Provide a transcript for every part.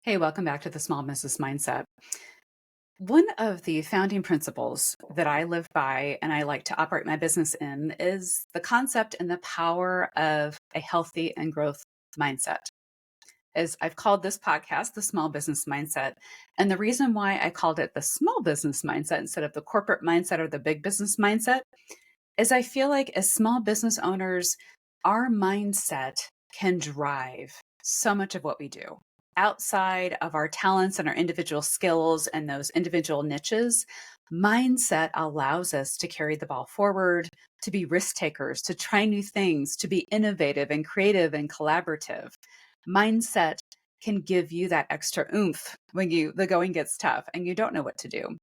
Hey, welcome back to the Small Business Mindset. One of the founding principles that I live by and I like to operate my business in is the concept and the power of a healthy and growth mindset. As I've called this podcast the Small Business Mindset. And the reason why I called it the Small Business Mindset instead of the corporate mindset or the big business mindset is I feel like as small business owners, our mindset can drive so much of what we do. Outside of our talents and our individual skills and those individual niches, mindset allows us to carry the ball forward, to be risk takers, to try new things, to be innovative and creative and collaborative. Mindset can give you that extra oomph when the going gets tough and you don't know what to do.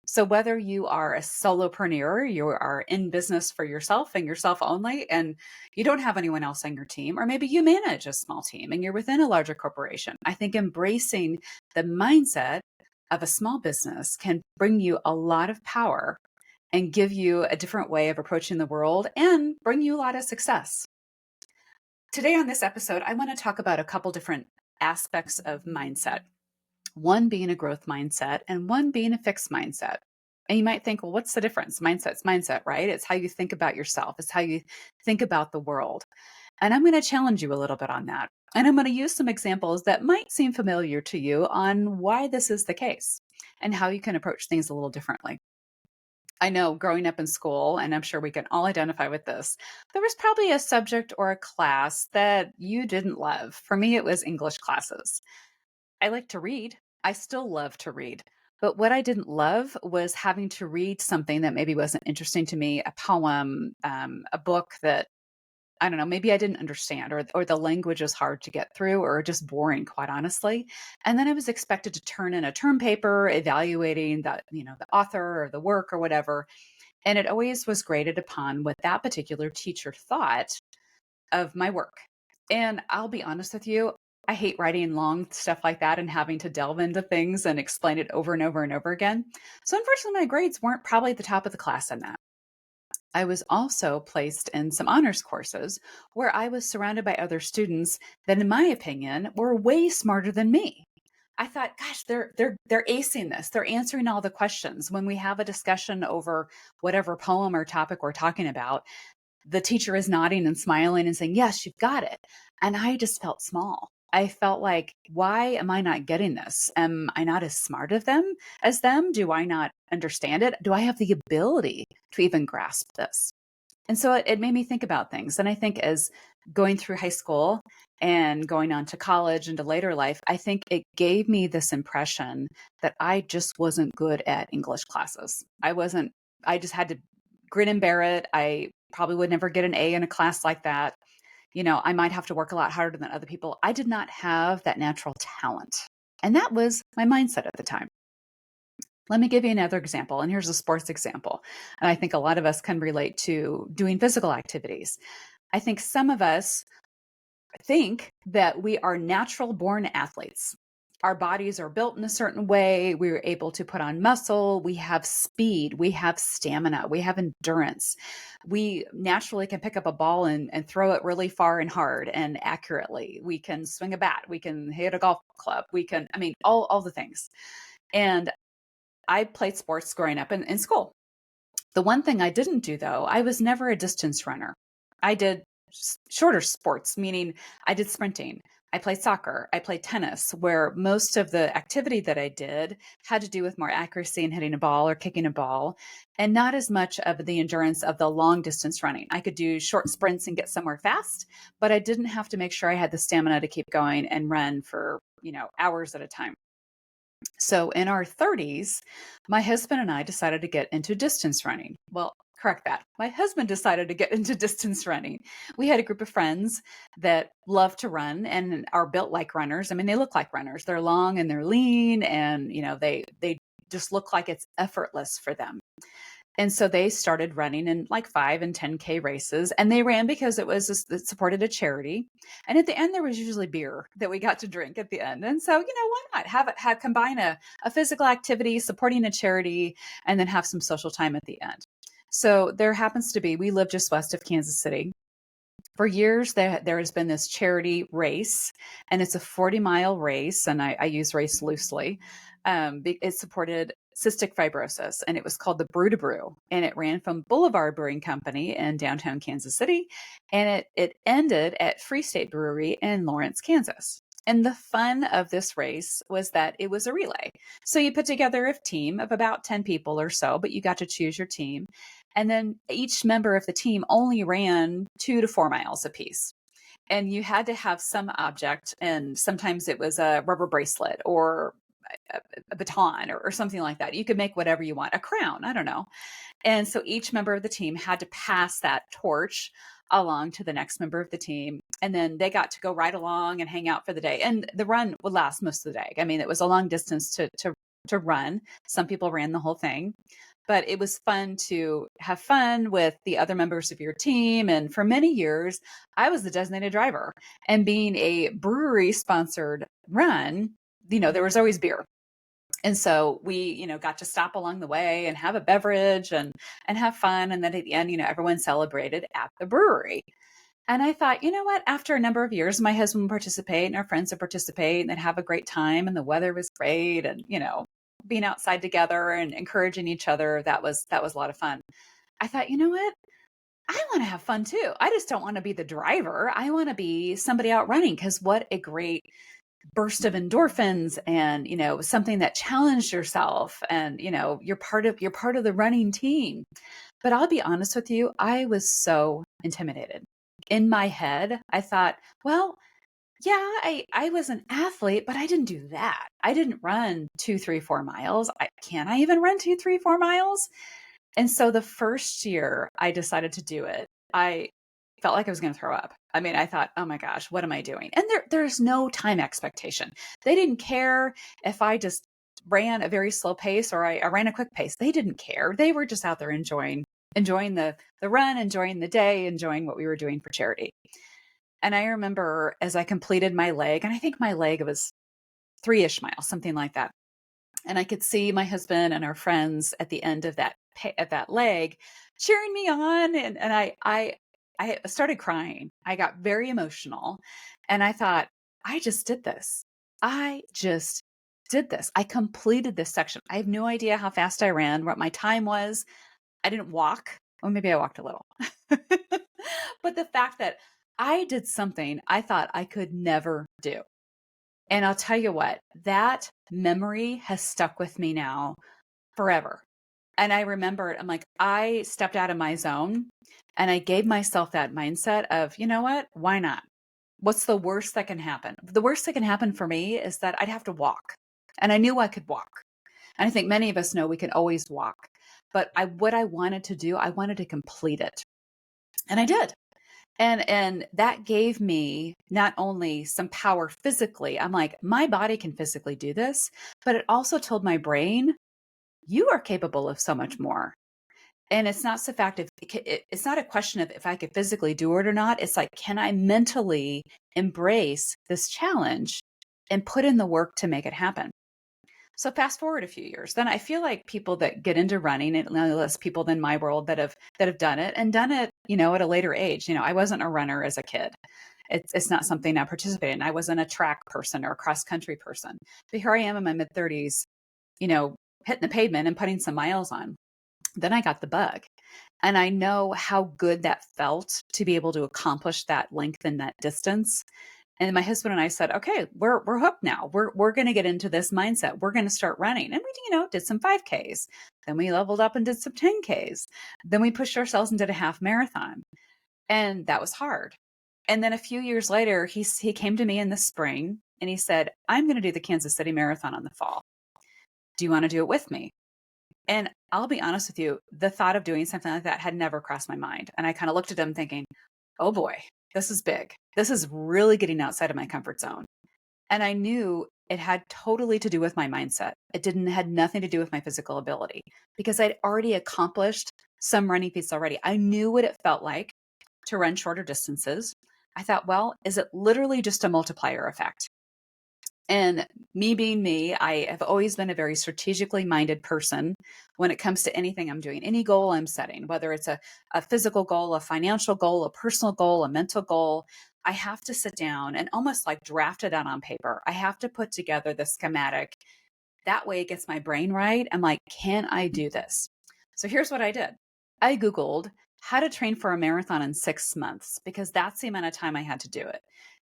So whether you are a solopreneur, you are in business for yourself and yourself only, and you don't have anyone else on your team, or maybe you manage a small team and you're within a larger corporation, I think embracing the mindset of a small business can bring you a lot of power and give you a different way of approaching the world and bring you a lot of success. Today on this episode, I want to talk about a couple different aspects of mindset. One being a growth mindset and one being a fixed mindset. And you might think, well, what's the difference? Mindset's mindset, right? It's how you think about yourself, it's how you think about the world. And I'm going to challenge you a little bit on that. And I'm going to use some examples that might seem familiar to you on why this is the case and how you can approach things a little differently. I know growing up in school, and I'm sure we can all identify with this, there was probably a subject or a class that you didn't love. For me, it was English classes. I like to read. I still love to read. But what I didn't love was having to read something that maybe wasn't interesting to me, a poem, a book that, I don't know, maybe I didn't understand, or the language was hard to get through, or just boring, quite honestly. And then I was expected to turn in a term paper evaluating the author or the work or whatever. And it always was graded upon what that particular teacher thought of my work. And I'll be honest with you, I hate writing long stuff like that and having to delve into things and explain it over and over and over again. So unfortunately, my grades weren't probably at the top of the class in that. I was also placed in some honors courses where I was surrounded by other students that, in my opinion, were way smarter than me. I thought, gosh, they're acing this. They're answering all the questions. When we have a discussion over whatever poem or topic we're talking about, the teacher is nodding and smiling and saying, yes, you've got it. And I just felt small. I felt like, why am I not getting this? Am I not as smart as them? Do I not understand it? Do I have the ability to even grasp this? And so it made me think about things. And I think as going through high school and going on to college and to later life, I think it gave me this impression that I just wasn't good at English classes. I just had to grin and bear it. I probably would never get an A in a class like that. I might have to work a lot harder than other people. I did not have that natural talent. And that was my mindset at the time. Let me give you another example. And here's a sports example. And I think a lot of us can relate to doing physical activities. I think some of us think that we are natural born athletes. Our bodies are built in a certain way. We're able to put on muscle. We have speed. We have stamina. We have endurance. We naturally can pick up a ball and throw it really far and hard and accurately. We can swing a bat. We can hit a golf club. All the things. And I played sports growing up in school. The one thing I didn't do, though, I was never a distance runner. I did shorter sports, meaning I did sprinting. I played soccer. I played tennis, where most of the activity that I did had to do with more accuracy in hitting a ball or kicking a ball, and not as much of the endurance of the long distance running. I could do short sprints and get somewhere fast, but I didn't have to make sure I had the stamina to keep going and run for, hours at a time. So in our 30s, my husband and I decided to get into distance running. Well, correct that. My husband decided to get into distance running. We had a group of friends that love to run and are built like runners. I mean, they look like runners. They're long and they're lean and, they just look like it's effortless for them. And so they started running in like 5 and 10K races, and they ran because it supported a charity. And at the end, there was usually beer that we got to drink at the end. And so, why not combine a physical activity supporting a charity and then have some social time at the end. So there happens to be, we live just west of Kansas City. For years, there has been this charity race, and it's a 40-mile race, and I use race loosely. It supported cystic fibrosis, and it was called the Brew to Brew, and it ran from Boulevard Brewing Company in downtown Kansas City, and it ended at Free State Brewery in Lawrence, Kansas. And the fun of this race was that it was a relay. So you put together a team of about 10 people or so, but you got to choose your team. And then each member of the team only ran 2 to 4 miles apiece. And you had to have some object, and sometimes it was a rubber bracelet or a baton or something like that. You could make whatever you want, a crown, I don't know. And so each member of the team had to pass that torch along to the next member of the team. And then they got to go right along and hang out for the day. And the run would last most of the day. I mean, it was a long distance to run. Some people ran the whole thing, but it was fun to have fun with the other members of your team. And for many years, I was the designated driver. And being a brewery sponsored run, there was always beer. And so we, got to stop along the way and have a beverage and have fun. And then at the end, everyone celebrated at the brewery. And I thought, you know what? After a number of years, my husband would participate and our friends would participate and they'd have a great time. And the weather was great. And, being outside together and encouraging each other, that was a lot of fun. I thought, you know what? I want to have fun too. I just don't want to be the driver. I want to be somebody out running, because what a great burst of endorphins and, something that challenged yourself, and, you're part of the running team. But I'll be honest with you, I was so intimidated. In my head, I thought, well, yeah, I was an athlete, but I didn't do that. I didn't run 2, 3, 4 miles. Can I even run 2, 3, 4 miles? And so the first year I decided to do it, I felt like I was going to throw up. I mean, I thought, oh my gosh, what am I doing? And there's no time expectation. They didn't care if I just ran a very slow pace or I ran a quick pace. They didn't care. They were just out there enjoying the run, enjoying the day, enjoying what we were doing for charity. And I remember as I completed my leg, and I think my leg was 3-ish miles, something like that. And I could see my husband and our friends at the end of that leg cheering me on. And I started crying. I got very emotional. And I thought, I just did this. I just did this. I completed this section. I have no idea how fast I ran, what my time was. I didn't walk. Well, maybe I walked a little. But the fact that I did something I thought I could never do. And I'll tell you what, that memory has stuck with me now forever. And I remember, I'm like, I stepped out of my zone and I gave myself that mindset of, you know what? Why not? What's the worst that can happen? The worst that can happen for me is that I'd have to walk. And I knew I could walk. And I think many of us know we can always walk. But what I wanted to do, I wanted to complete it. And I did. And that gave me not only some power physically, I'm like, my body can physically do this, but it also told my brain, you are capable of so much more. And it's not so fact it's not a question of if I could physically do it or not. It's like, can I mentally embrace this challenge and put in the work to make it happen? So fast forward a few years, then I feel like people that get into running, and less people than my world that have done it at a later age. I wasn't a runner as a kid. It's not something I participated in. I wasn't a track person or a cross country person. But here I am in my mid-30s, hitting the pavement and putting some miles on. Then I got the bug. And I know how good that felt to be able to accomplish that length and that distance. And my husband and I said, okay, we're hooked now. We're going to get into this mindset. We're going to start running. And we, did some 5Ks. Then we leveled up and did some 10Ks. Then we pushed ourselves and did a half marathon. And that was hard. And then a few years later, he came to me in the spring and he said, I'm going to do the Kansas City Marathon in the fall. Do you want to do it with me? And I'll be honest with you, the thought of doing something like that had never crossed my mind. And I kind of looked at him thinking, oh boy, this is big. This is really getting outside of my comfort zone. And I knew it had totally to do with my mindset. Had nothing to do with my physical ability, because I'd already accomplished some running feats already. I knew what it felt like to run shorter distances. I thought, well, is it literally just a multiplier effect? And me being me, I have always been a very strategically minded person when it comes to anything I'm doing, any goal I'm setting, whether it's a physical goal, a financial goal, a personal goal, a mental goal. I have to sit down and almost like draft it out on paper. I have to put together the schematic. That way it gets my brain right. I'm like, can I do this? So here's what I did. I Googled how to train for a marathon in 6 months because that's the amount of time I had to do it.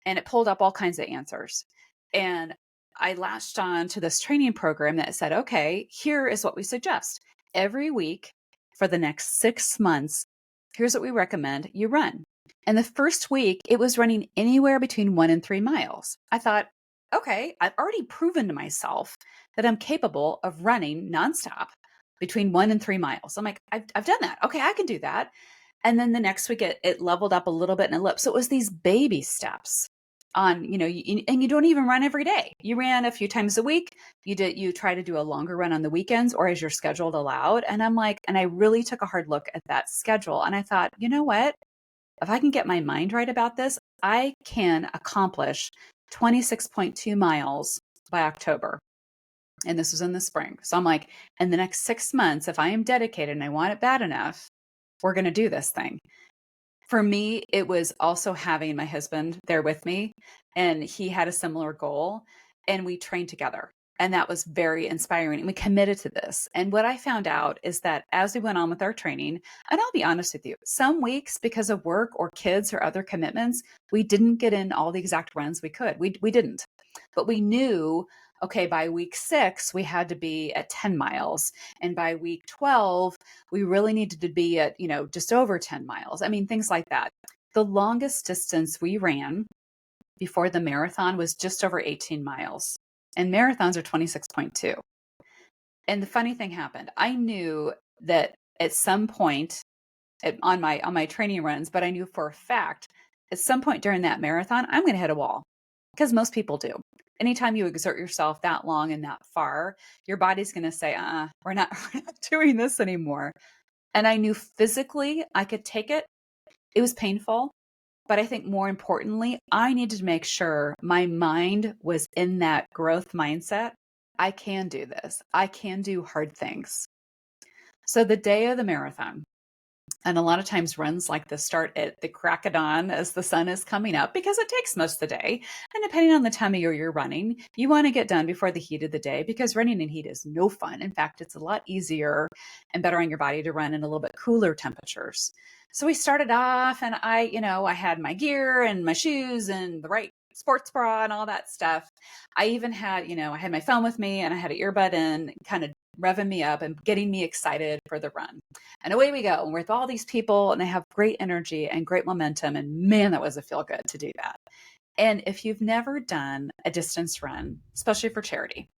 And it pulled up all kinds of answers. And I latched on to this training program that said, okay, here is what we suggest. Every week for the next 6 months, here's what we recommend you run. And the first week, it was running anywhere between 1 and 3 miles. I thought, okay, I've already proven to myself that I'm capable of running nonstop between 1 and 3 miles. I'm like, I've done that. Okay, I can do that. And then the next week it leveled up a little bit and it leapt. So it was these baby steps on, and you don't even run every day. You ran a few times a week. You try to do a longer run on the weekends or as your schedule allowed. And I'm like, and I really took a hard look at that schedule. And I thought, you know what? If I can get my mind right about this, I can accomplish 26.2 miles by October. And this was in the spring. So I'm like, in the next 6 months, if I am dedicated and I want it bad enough, we're going to do this thing. For me, it was also having my husband there with me, and he had a similar goal, and we trained together. And that was very inspiring. And we committed to this. And what I found out is that as we went on with our training, and I'll be honest with you, some weeks because of work or kids or other commitments, we didn't get in all the exact runs we could. We didn't. But we knew, okay, by week 6, we had to be at 10 miles. And by week 12, we really needed to be at, just over 10 miles. I mean, things like that. The longest distance we ran before the marathon was just over 18 miles. And marathons are 26.2. And the funny thing happened. I knew that at some point on my training runs, but I knew for a fact at some point during that marathon, I'm going to hit a wall because most people do. Anytime you exert yourself that long and that far, your body's going to say, we're not, we're not doing this anymore. And I knew physically I could take it. It was painful. But I think more importantly, I needed to make sure my mind was in that growth mindset. I can do this. I can do hard things. So the day of the marathon, and a lot of times runs like this start at the crack of dawn as the sun is coming up because it takes most of the day. And depending on the time of year you're running, you want to get done before the heat of the day because running in heat is no fun. In fact, it's a lot easier and better on your body to run in a little bit cooler temperatures. So we started off and I had my gear and my shoes and the right sports bra and all that stuff. I even had, I had my phone with me and I had an earbud in, kind of revving me up and getting me excited for the run. And away we go. And we're with all these people and they have great energy and great momentum. And man, that was a feel good to do that. And if you've never done a distance run, especially for charity,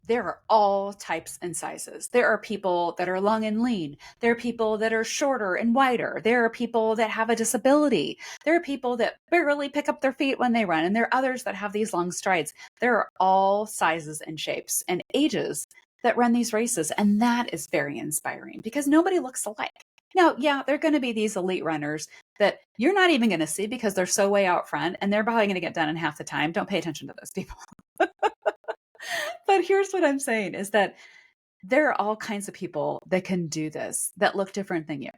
there are all types and sizes. There are people that are long and lean. There are people that are shorter and wider. There are people that have a disability. There are people that barely pick up their feet when they run. And there are others that have these long strides. There are all sizes and shapes and ages that run these races. And that is very inspiring because nobody looks alike. Now, yeah, there are going to be these elite runners that you're not even going to see because they're so way out front and they're probably going to get done in half the time. Don't pay attention to those people. But here's what I'm saying is that there are all kinds of people that can do this that look different than you.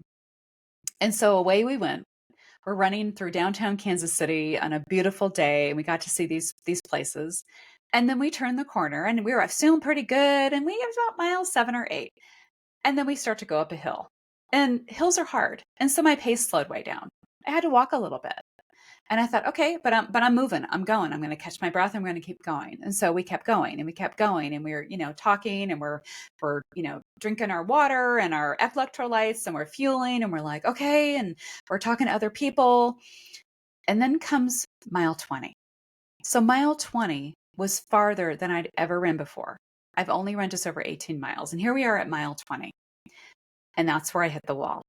And so away we went. We're running through downtown Kansas City on a beautiful day, and we got to see these places. And then we turned the corner, and we were feeling pretty good, and we it was about mile 7 or 8. And then we start to go up a hill, and hills are hard, and so my pace slowed way down. I had to walk a little bit. And I thought, okay, but I'm moving. I'm going. I'm going to catch my breath. I'm going to keep going. And so we kept going and we kept going and we were, talking and we're, drinking our water and our electrolytes and we're fueling and we're like, okay. And we're talking to other people. And then comes mile 20. So mile 20 was farther than I'd ever run before. I've only run just over 18 miles. And here we are at mile 20. And that's where I hit the wall.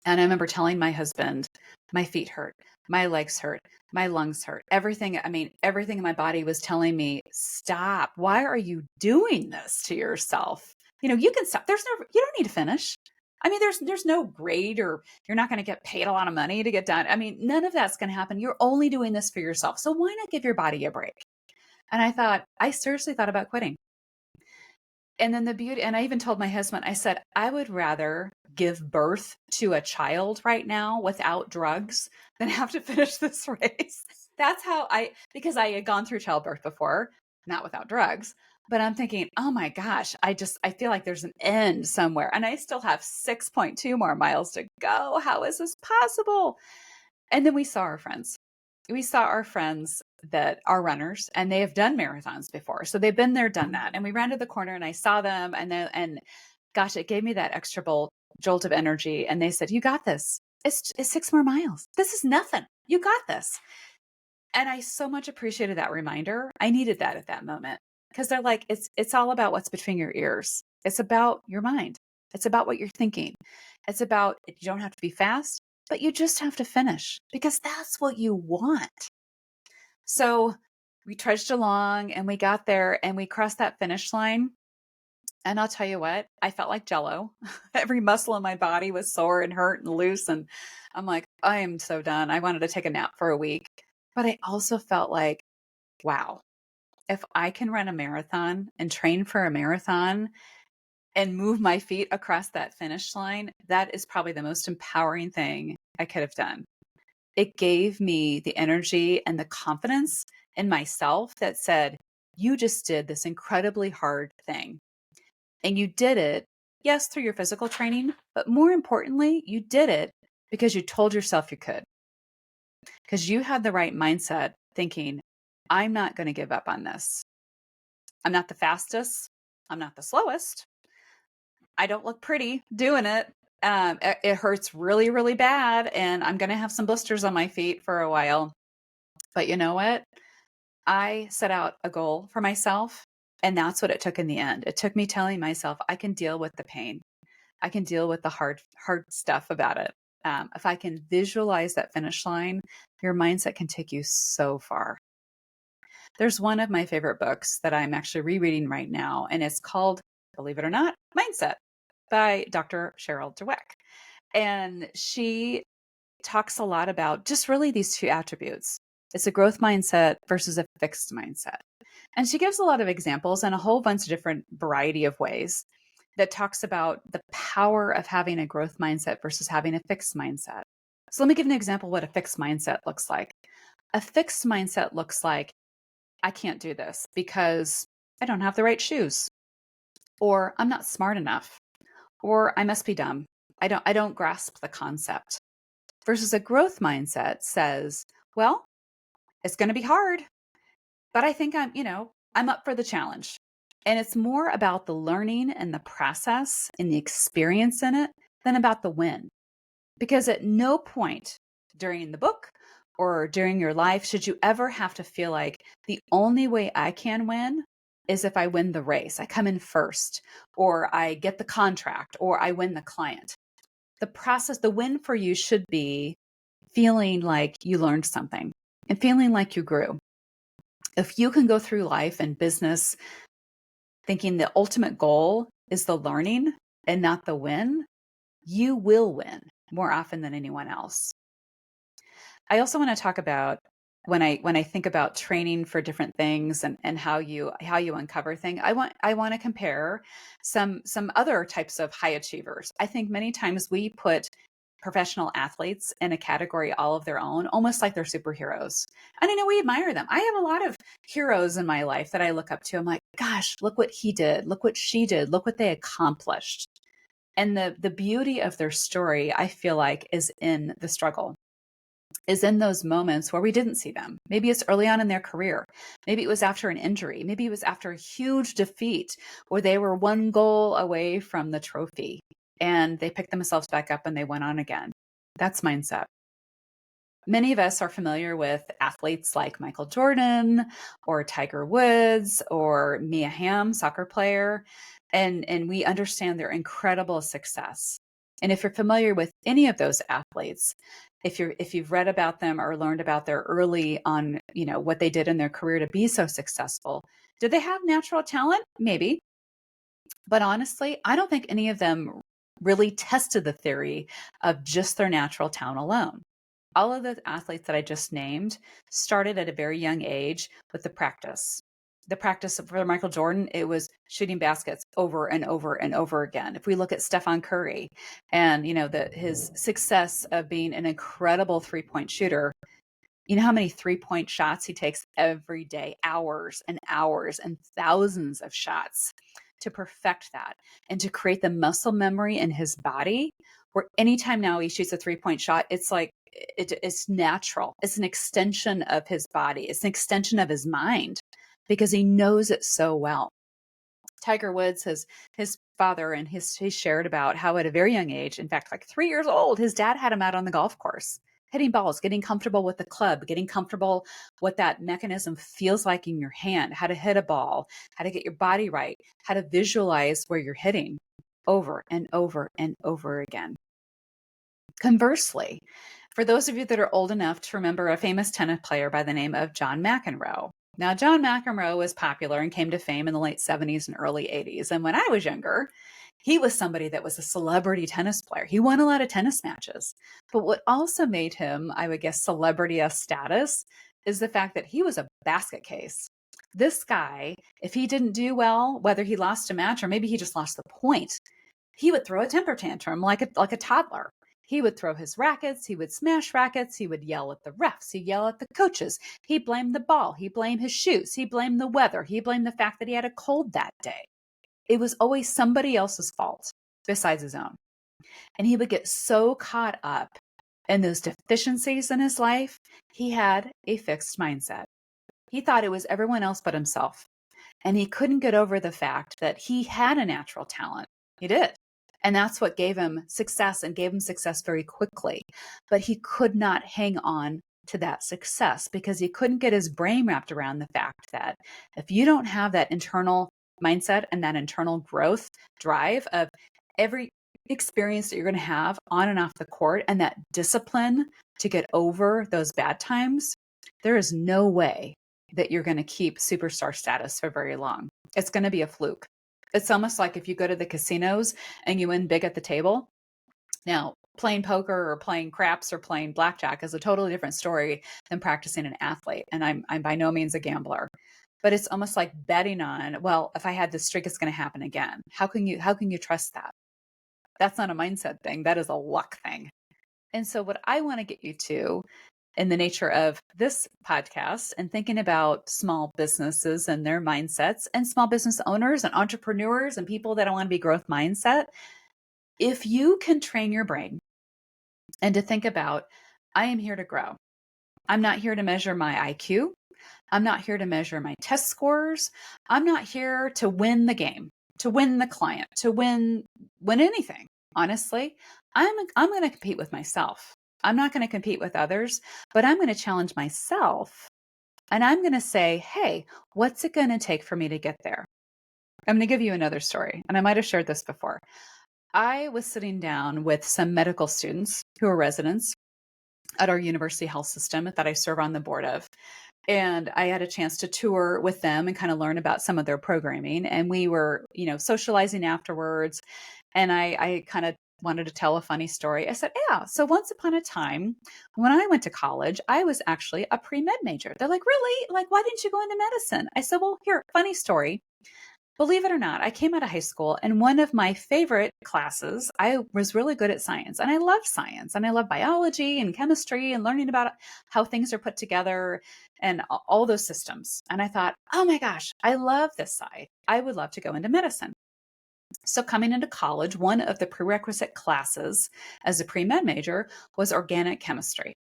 And I remember telling my husband, my feet hurt, my legs hurt, my lungs hurt. Everything in my body was telling me, stop. Why are you doing this to yourself? You can stop. You don't need to finish. I mean, there's no grade or you're not going to get paid a lot of money to get done. I mean, none of that's going to happen. You're only doing this for yourself. So why not give your body a break? And I seriously thought about quitting. And then the beauty, and I even told my husband, I said, I would rather give birth to a child right now without drugs than have to finish this race. That's how because I had gone through childbirth before, not without drugs. But I'm thinking, oh my gosh, I feel like there's an end somewhere. And I still have 6.2 more miles to go. How is this possible? And then we saw our friends. We saw our friends that are runners and they have done marathons before. So they've been there, done that. And we ran to the corner and I saw them and gosh, it gave me that extra jolt of energy. And they said, you got this. It's 6 more miles. This is nothing. You got this. And I so much appreciated that reminder. I needed that at that moment because they're like, it's all about what's between your ears. It's about your mind. It's about what you're thinking. It's about, you don't have to be fast, but you just have to finish because that's what you want. So we trudged along and we got there and we crossed that finish line. And I'll tell you what, I felt like jello. Every muscle in my body was sore and hurt and loose. And I'm like, I am so done. I wanted to take a nap for a week. But I also felt like, wow, if I can run a marathon and train for a marathon and move my feet across that finish line, that is probably the most empowering thing I could have done. It gave me the energy and the confidence in myself that said, you just did this incredibly hard thing. And you did it, yes, through your physical training, but more importantly, you did it because you told yourself you could. Because you had the right mindset thinking, I'm not going to give up on this. I'm not the fastest. I'm not the slowest. I don't look pretty doing it. It hurts really, really bad. And I'm going to have some blisters on my feet for a while. But you know what? I set out a goal for myself. And that's what it took in the end. It took me telling myself, I can deal with the pain. I can deal with the hard stuff about it. If I can visualize that finish line, your mindset can take you so far. There's one of my favorite books that I'm actually rereading right now, and it's called, believe it or not, Mindset by Dr. Cheryl Dweck. And she talks a lot about just really these two attributes. It's a growth mindset versus a fixed mindset. And she gives a lot of examples in a whole bunch of different variety of ways that talks about the power of having a growth mindset versus having a fixed mindset. So let me give an example of what a fixed mindset looks like. A fixed mindset looks like, I can't do this because I don't have the right shoes, or I'm not smart enough, or I must be dumb. I don't grasp the concept. Versus a growth mindset says, well, it's going to be hard, but I think I'm up for the challenge. And it's more about the learning and the process and the experience in it than about the win. Because at no point during the book or during your life should you ever have to feel like the only way I can win is if I win the race. I come in first, or I get the contract, or I win the client. The process, the win for you should be feeling like you learned something and feeling like you grew. If you can go through life and business thinking the ultimate goal is the learning and not the win, you will win more often than anyone else. I also want to talk about when I think about training for different things and how you uncover things. I want to compare some other types of high achievers. I think many times we put professional athletes in a category all of their own, almost like they're superheroes. And I know we admire them. I have a lot of heroes in my life that I look up to. I'm like, gosh, look what he did. Look what she did. Look what they accomplished. And the beauty of their story, I feel like, is in the struggle, is in those moments where we didn't see them. Maybe it's early on in their career. Maybe it was after an injury. Maybe it was after a huge defeat where they were one goal away from the trophy and they picked themselves back up and they went on again. That's mindset. Many of us are familiar with athletes like Michael Jordan or Tiger Woods or Mia Hamm, soccer player, and we understand their incredible success. And if you're familiar with any of those athletes, if you've read about them or learned about their early on, what they did in their career to be so successful, did they have natural talent? Maybe. But honestly, I don't think any of them really tested the theory of just their natural talent alone. All of the athletes that I just named started at a very young age with the practice. the practice for Michael Jordan, it was shooting baskets over and over and over again. If we look at Stephen Curry and, his success of being an incredible 3-point shooter, you know how many 3-point shots he takes every day, hours and hours and thousands of shots to perfect that and to create the muscle memory in his body where anytime now he shoots a 3-point shot, it's like it's natural. It's an extension of his body. It's an extension of his mind because he knows it so well. Tiger Woods, his father, and he shared about how at a very young age, in fact, like 3 years old, his dad had him out on the golf course, hitting balls, getting comfortable with the club, getting comfortable what that mechanism feels like in your hand, how to hit a ball, how to get your body right, how to visualize where you're hitting over and over and over again. Conversely, for those of you that are old enough to remember a famous tennis player by the name of John McEnroe. Now, John McEnroe was popular and came to fame in the late 70s and early 80s. And when I was younger, he was somebody that was a celebrity tennis player. He won a lot of tennis matches. But what also made him, I would guess, celebrity status is the fact that he was a basket case. This guy, if he didn't do well, whether he lost a match or maybe he just lost the point, he would throw a temper tantrum like a toddler. He would throw his rackets. He would smash rackets. He would yell at the refs. He'd yell at the coaches. He blamed the ball. He blamed his shoes. He blamed the weather. He blamed the fact that he had a cold that day. It was always somebody else's fault besides his own. And he would get so caught up in those deficiencies in his life, he had a fixed mindset. He thought it was everyone else but himself. And he couldn't get over the fact that he had a natural talent. He did. And that's what gave him success and gave him success very quickly. But he could not hang on to that success because he couldn't get his brain wrapped around the fact that if you don't have that internal mindset and that internal growth drive of every experience that you're going to have on and off the court and that discipline to get over those bad times, there is no way that you're going to keep superstar status for very long. It's going to be a fluke. It's almost like if you go to the casinos and you win big at the table. Now, playing poker or playing craps or playing blackjack is a totally different story than practicing an athlete. And I'm by no means a gambler. But it's almost like betting on, well, if I had this streak, it's going to happen again. How can you trust that? That's not a mindset thing. That is a luck thing. And so what I want to get you to in the nature of this podcast and thinking about small businesses and their mindsets and small business owners and entrepreneurs and people that want to be growth mindset, if you can train your brain and to think about, I am here to grow. I'm not here to measure my IQ. I'm not here to measure my test scores. I'm not here to win the game, to win the client, to win anything. Honestly, I'm going to compete with myself. I'm not going to compete with others, but I'm going to challenge myself. And I'm going to say, hey, what's it going to take for me to get there? I'm going to give you another story. And I might have shared this before. I was sitting down with some medical students who are residents at our university health system that I serve on the board of. And I had a chance to tour with them and kind of learn about some of their programming. And we were, socializing afterwards. And I kind of wanted to tell a funny story. I said, yeah, so once upon a time, when I went to college, I was actually a pre-med major. They're like, really? Like, why didn't you go into medicine? I said, well, here, funny story. Believe it or not, I came out of high school and one of my favorite classes, I was really good at science and I love science and I love biology and chemistry and learning about how things are put together and all those systems. And I thought, oh my gosh, I love this side. I would love to go into medicine. So coming into college, one of the prerequisite classes as a pre-med major was organic chemistry.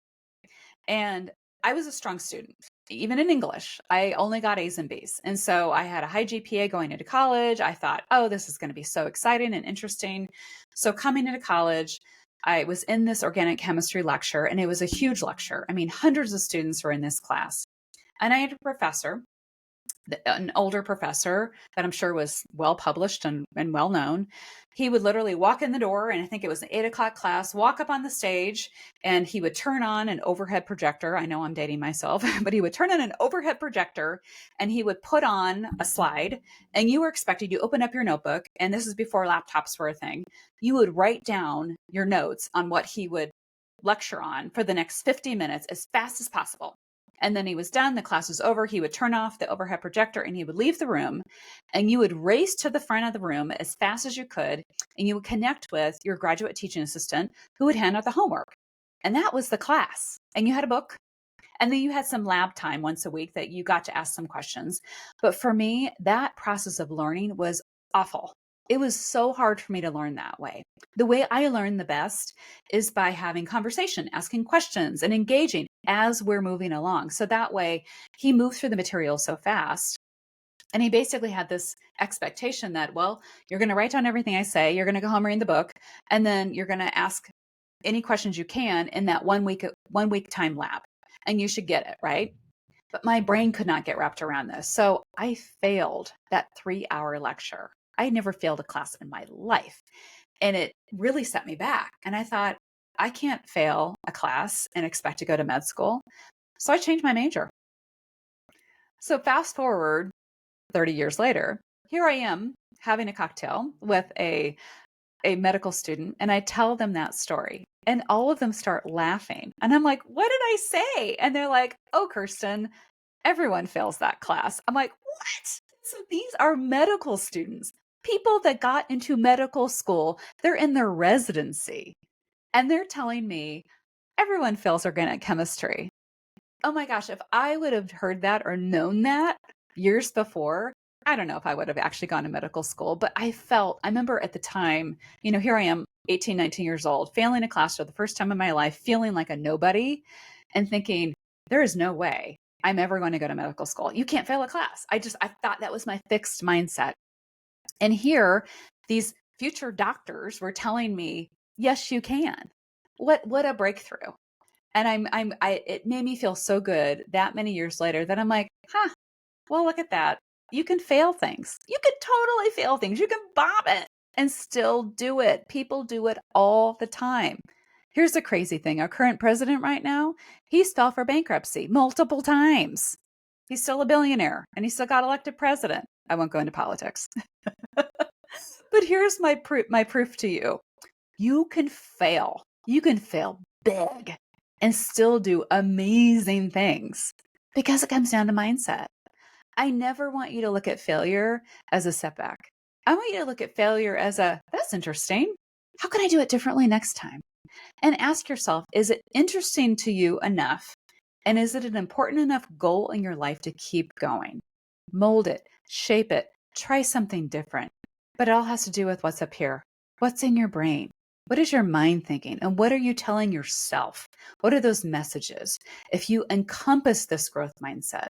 And I was a strong student, even in English. I only got A's and B's. And so I had a high GPA going into college. I thought, oh, this is going to be so exciting and interesting. So coming into college, I was in this organic chemistry lecture, and it was a huge lecture. I mean, hundreds of students were in this class. And I had a professor, an older professor that I'm sure was well published and well known. He would literally walk in the door, and I think it was an 8:00 class, walk up on the stage, and he would turn on an overhead projector. I know I'm dating myself, but he would turn on an overhead projector and he would put on a slide, and you were expected to open up your notebook. And this is before laptops were a thing. You would write down your notes on what he would lecture on for the next 50 minutes as fast as possible. And then he was done, the class was over, he would turn off the overhead projector and he would leave the room. And you would race to the front of the room as fast as you could. And you would connect with your graduate teaching assistant who would hand out the homework. And that was the class. And you had a book. And then you had some lab time once a week that you got to ask some questions. But for me, that process of learning was awful. It was so hard for me to learn that way. The way I learn the best is by having conversation, asking questions, and engaging as we're moving along. So that way, he moved through the material so fast. And he basically had this expectation that, well, you're going to write down everything I say, you're going to go home reading the book, and then you're going to ask any questions you can in that 1 week time lab. And you should get it, right? But my brain could not get wrapped around this. So I failed that 3-hour lecture. I never failed a class in my life. And it really set me back. And I thought, I can't fail a class and expect to go to med school. So I changed my major. So fast forward 30 years later, here I am having a cocktail with a medical student, and I tell them that story. And all of them start laughing. And I'm like, what did I say? And they're like, oh, Kirsten, everyone fails that class. I'm like, what? So these are medical students, people that got into medical school. They're in their residency. And they're telling me everyone fails organic chemistry. Oh my gosh, if I would have heard that or known that years before, I don't know if I would have actually gone to medical school, but I remember at the time, here I am, 18, 19 years old, failing a class for the first time in my life, feeling like a nobody and thinking, there is no way I'm ever going to go to medical school. You can't fail a class. I thought that was my fixed mindset. And here, these future doctors were telling me, yes, you can. What a breakthrough. And it made me feel so good that many years later that I'm like, well, look at that. You can fail things. You can totally fail things. You can bomb it and still do it. People do it all the time. Here's the crazy thing. Our current president right now, he's fell for bankruptcy multiple times. He's still a billionaire and he still got elected president. I won't go into politics. But here's my proof to you. You can fail. You can fail big and still do amazing things because it comes down to mindset. I never want you to look at failure as a setback. I want you to look at failure as that's interesting. How can I do it differently next time? And ask yourself, is it interesting to you enough? And is it an important enough goal in your life to keep going? Mold it, shape it, try something different. But it all has to do with what's up here. What's in your brain? What is your mind thinking? And what are you telling yourself? What are those messages? If you encompass this growth mindset,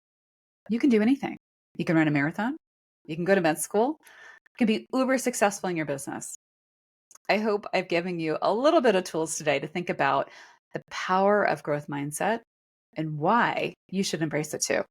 you can do anything. You can run a marathon. You can go to med school. You can be uber successful in your business. I hope I've given you a little bit of tools today to think about the power of growth mindset and why you should embrace it too.